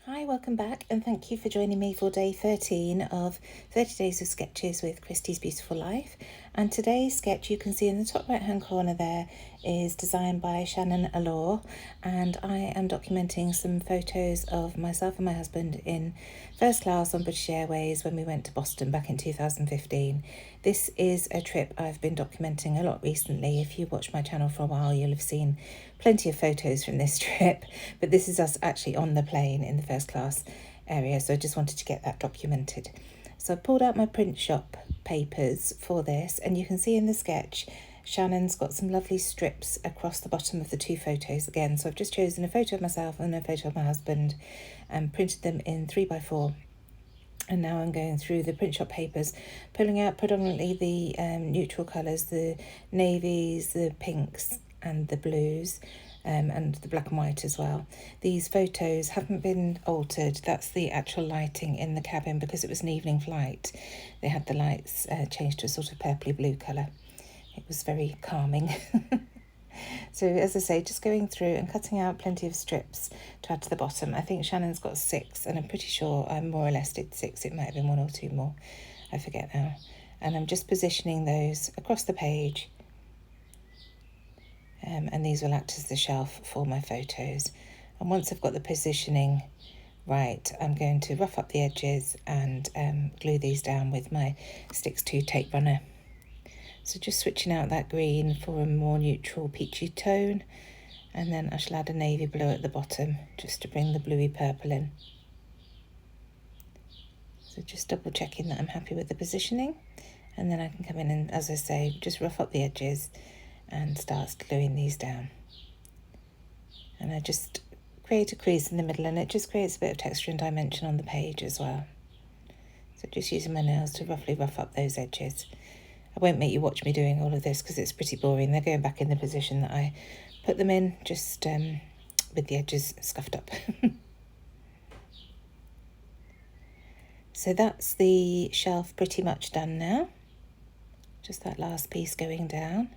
Hi, welcome back, and thank you for joining me for day 13 of 30 Days of Sketches with Christie's Beautiful Life. And today's sketch, you can see in the top right hand corner there, is designed by Shannon Allor, and I am documenting some photos of myself and my husband in first class on British Airways when we went to Boston back in 2015. This is a trip I've been documenting a lot recently. If you watch my channel for a while, you'll have seen plenty of photos from this trip, but this is us actually on the plane in the first class area, so I just wanted to get that documented. So I pulled out my print shop papers for this, and you can see in the sketch Shannon's got some lovely strips across the bottom of the two photos again. So I've just chosen a photo of myself and a photo of my husband and printed them in 3x4. And now I'm going through the print shop papers, pulling out predominantly the neutral colours, the navies, the pinks and the blues, and the black and white as well. These photos haven't been altered. That's the actual lighting in the cabin because it was an evening flight. They had the lights changed to a sort of purpley blue colour. It was very calming. So as I say, just going through and cutting out plenty of strips to add to the bottom. I think Shannon's got 6, and I'm pretty sure I more or less did 6. It might have been 1 or 2 more. I forget now. And I'm just positioning those across the page. And these will act as the shelf for my photos. And once I've got the positioning right, I'm going to rough up the edges and glue these down with my Sticks 2 tape runner. So just switching out that green for a more neutral peachy tone, and then I shall add a navy blue at the bottom just to bring the bluey purple in. So just double checking that I'm happy with the positioning, and then I can come in and, as I say, just rough up the edges and start gluing these down. And I just create a crease in the middle, and it just creates a bit of texture and dimension on the page as well. So just using my nails to roughly rough up those edges. I won't make you watch me doing all of this because it's pretty boring. They're going back in the position that I put them in, just with the edges scuffed up. So that's the shelf pretty much done now. Just that last piece going down.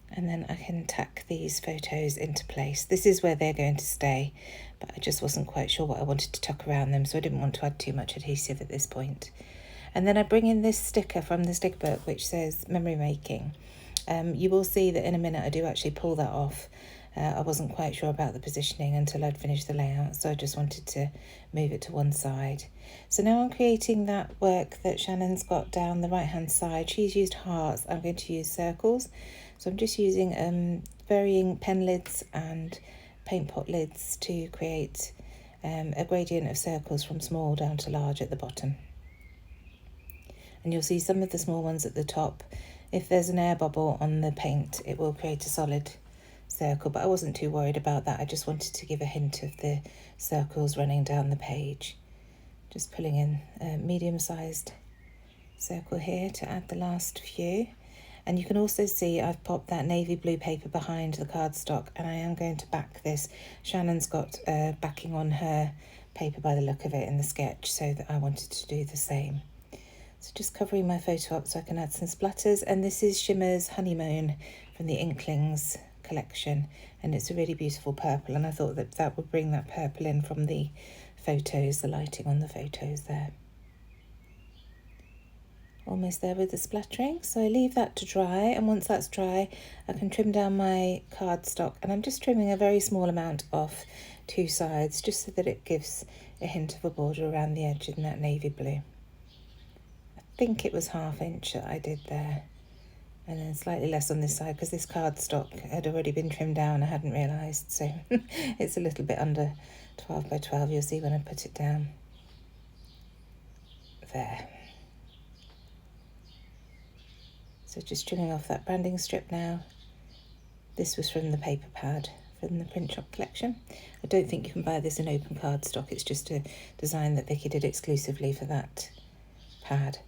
And then I can tack these photos into place. This is where they're going to stay, but I just wasn't quite sure what I wanted to tuck around them, so I didn't want to add too much adhesive at this point. And then I bring in this sticker from the sticker book which says memory making. You will see that in a minute I do actually pull that off. I wasn't quite sure about the positioning until I'd finished the layout, so I just wanted to move it to one side. So now I'm creating that work that Shannon's got down the right hand side. She's used hearts, I'm going to use circles. So I'm just using varying pen lids and paint pot lids to create a gradient of circles from small down to large at the bottom. And you'll see some of the small ones at the top. If there's an air bubble on the paint, it will create a solid circle, but I wasn't too worried about that. I just wanted to give a hint of the circles running down the page. Just pulling in a medium-sized circle here to add the last few. And you can also see I've popped that navy blue paper behind the cardstock, and I am going to back this. Shannon's got backing on her paper by the look of it in the sketch, so that I wanted to do the same. So just covering my photo up so I can add some splatters. And this is Shimmer's Honeymoon from the Inklings collection. And it's a really beautiful purple. And I thought that that would bring that purple in from the photos, the lighting on the photos there. Almost there with the splattering. So I leave that to dry. And once that's dry, I can trim down my cardstock. And I'm just trimming a very small amount off 2 sides, just so that it gives a hint of a border around the edge in that navy blue. I think it was 1/2 inch that I did there, and then slightly less on this side because this cardstock had already been trimmed down. I hadn't realised, so it's a little bit under 12 by 12. You'll see when I put it down there. So just trimming off that branding strip now. This was from the paper pad from the print shop collection. I don't think you can buy this in open cardstock. It's just a design that Vicki did exclusively for that pad.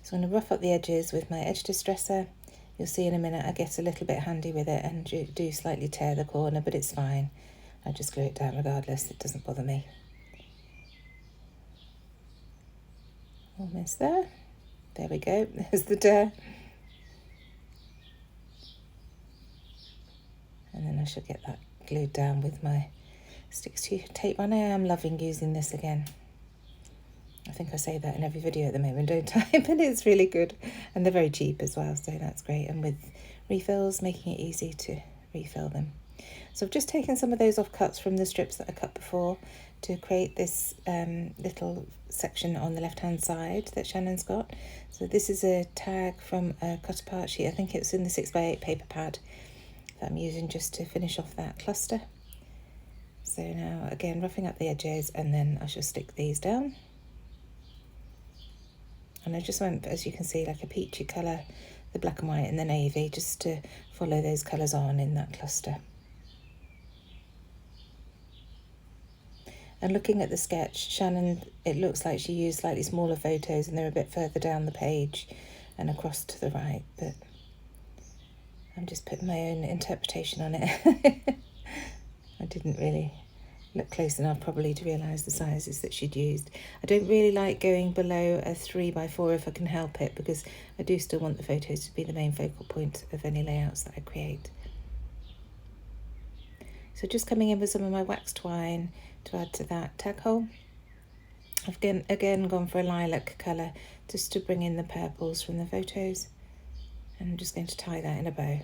So I'm going to rough up the edges with my edge distresser. You'll see in a minute I get a little bit handy with it and do slightly tear the corner, but it's fine. I just glue it down regardless, it doesn't bother me. Almost there. There we go, there's the tear. And then I shall get that glued down with my sticks to your tape run. I am loving using this again. I think I say that in every video at the moment, don't I? But it's really good, and they're very cheap as well, so that's great. And with refills, making it easy to refill them. So I've just taken some of those offcuts from the strips that I cut before to create this little section on the left-hand side that Shannon's got. So this is a tag from a cut-apart sheet. I think it's in the 6x8 paper pad that I'm using just to finish off that cluster. So now, again, roughing up the edges, and then I shall stick these down. And I just went, as you can see, like a peachy colour, the black and white and the navy, just to follow those colours on in that cluster. And looking at the sketch, Shannon, it looks like she used slightly smaller photos and they're a bit further down the page and across to the right, but I'm just putting my own interpretation on it. I didn't really look close enough probably to realise the sizes that she'd used. I don't really like going below a 3x4 if I can help it, because I do still want the photos to be the main focal point of any layouts that I create. So just coming in with some of my wax twine to add to that tag hole. I've again gone for a lilac colour just to bring in the purples from the photos, and I'm just going to tie that in a bow.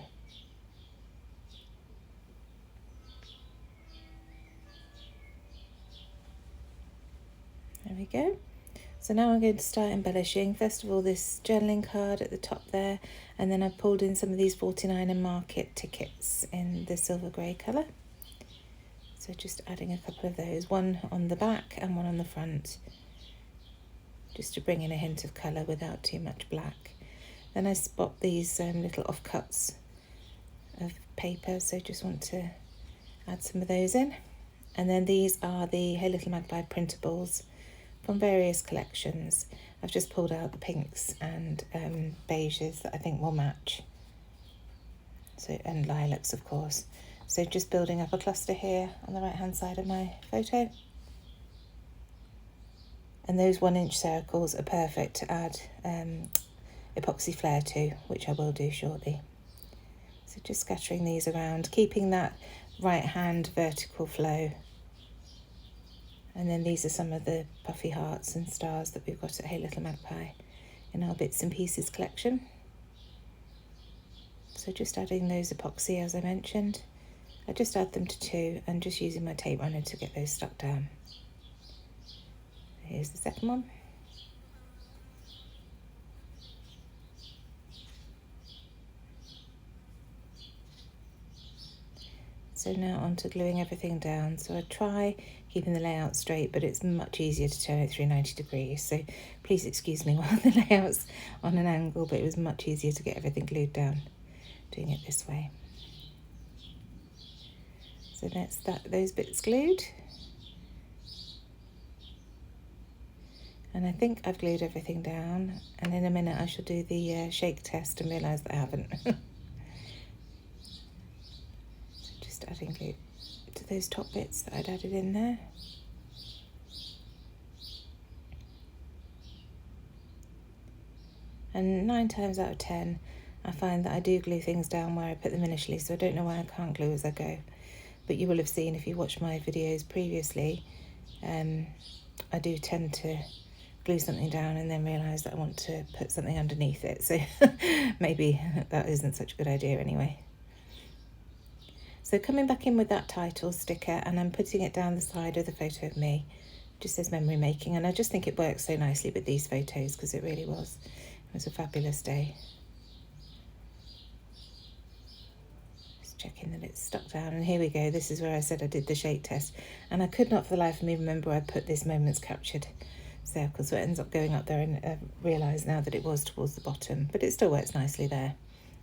There we go. So now I'm going to start embellishing. First of all, this journaling card at the top there, and then I've pulled in some of these 49 and Market tickets in the silver grey colour. So just adding a couple of those, one on the back and one on the front, just to bring in a hint of colour without too much black. Then I spot these little offcuts of paper, so just want to add some of those in. And then these are the Hey Little Magpie printables from various collections. I've just pulled out the pinks and beiges that I think will match. So, and lilacs, of course. So just building up a cluster here on the right hand side of my photo. And those 1-inch circles are perfect to add epoxy Flair to, which I will do shortly. So just scattering these around, keeping that right hand vertical flow. And then these are some of the puffy hearts and stars that we've got at Hey Little Magpie in our Bits and Pieces collection. So just adding those epoxy as I mentioned. I just add them to 2 and just using my tape runner to get those stuck down. Here's the second one. So now on to gluing everything down. So I try keeping the layout straight, but it's much easier to turn it through 90 degrees. So please excuse me while the layout's on an angle, but it was much easier to get everything glued down doing it this way. So that's those bits glued. And I think I've glued everything down, and in a minute I shall do the shake test and realise that I haven't. So just adding glue to those top bits that I'd added in there. And 9 times out of 10 I find that I do glue things down where I put them initially, so I don't know why I can't glue as I go. But you will have seen if you watched my videos previously, I do tend to glue something down and then realise that I want to put something underneath it. So maybe that isn't such a good idea anyway. So coming back in with that title sticker, and I'm putting it down the side of the photo of me. Just says memory making, and I just think it works so nicely with these photos because it really was. It was a fabulous day. Checking that it's stuck down, and here we go. This is where I said I did the shake test, and I could not for the life of me remember I put this moments captured circle, so it ends up going up there, and I realise now that it was towards the bottom, but it still works nicely there.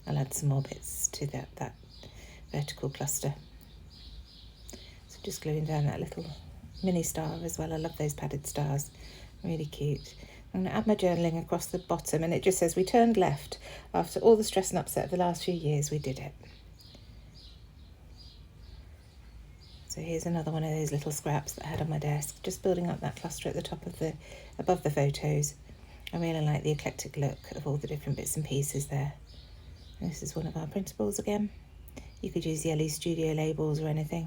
I'll add some more bits to that vertical cluster. So just gluing down that little mini star as well. I love those padded stars, really cute. I'm going to add my journaling across the bottom, and it just says we turned left. After all the stress and upset of the last few years, we did it. So here's another one of those little scraps that I had on my desk, just building up that cluster at the top of above the photos. I really like the eclectic look of all the different bits and pieces there. And this is one of our printables again. You could use the LE Studio labels or anything.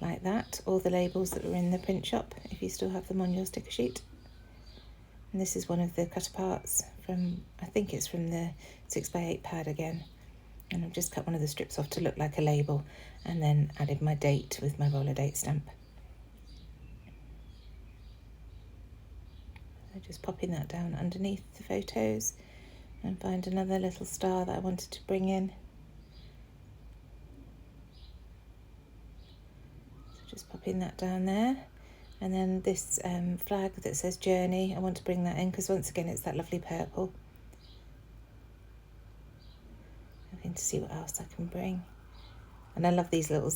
like that, all the labels that were in the print shop, if you still have them on your sticker sheet. And this is one of the cut aparts from, I think it's from the 6x8 pad again. And I've just cut one of the strips off to look like a label, and then added my date with my roller date stamp. So just popping that down underneath the photos, and find another little star that I wanted to bring in. So just popping that down there. And then this flag that says Journey, I want to bring that in because once again it's that lovely purple. Looking to see what else I can bring. And I love these little,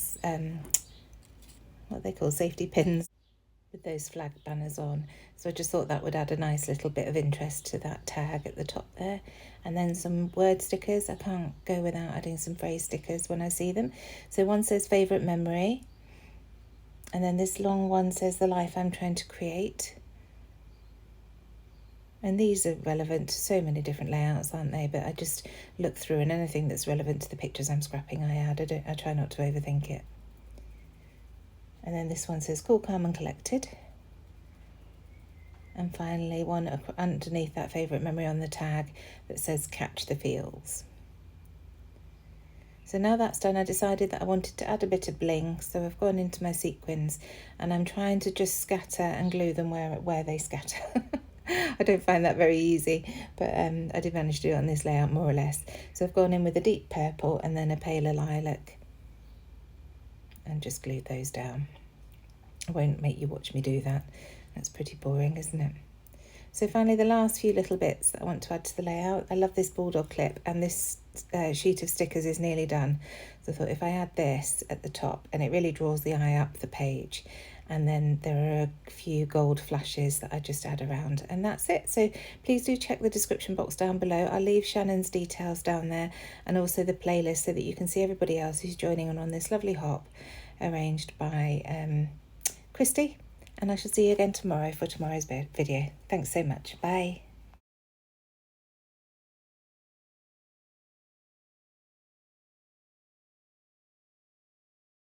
what they call safety pins with those flag banners on. So I just thought that would add a nice little bit of interest to that tag at the top there. And then some word stickers. I can't go without adding some phrase stickers when I see them. So one says favourite memory. And then this long one says the life I'm trying to create. And these are relevant to so many different layouts, aren't they? But I just look through, and anything that's relevant to the pictures I'm scrapping I add. I try not to overthink it. And then this one says cool, calm and collected. And finally one underneath that favourite memory on the tag that says catch the feels. So now that's done, I decided that I wanted to add a bit of bling, so I've gone into my sequins and I'm trying to just scatter and glue them where they scatter. I don't find that very easy, but I did manage to do it on this layout more or less. So I've gone in with a deep purple and then a paler lilac and just glued those down. I won't make you watch me do that. That's pretty boring, isn't it? So finally, the last few little bits that I want to add to the layout. I love this bulldog clip, and this sheet of stickers is nearly done. So I thought if I add this at the top, and it really draws the eye up the page. And then there are a few gold flashes that I just add around, and that's it. So please do check the description box down below. I'll leave Shannon's details down there, and also the playlist so that you can see everybody else who's joining on this lovely hop arranged by Christie. And I shall see you again tomorrow for tomorrow's video. Thanks so much. Bye.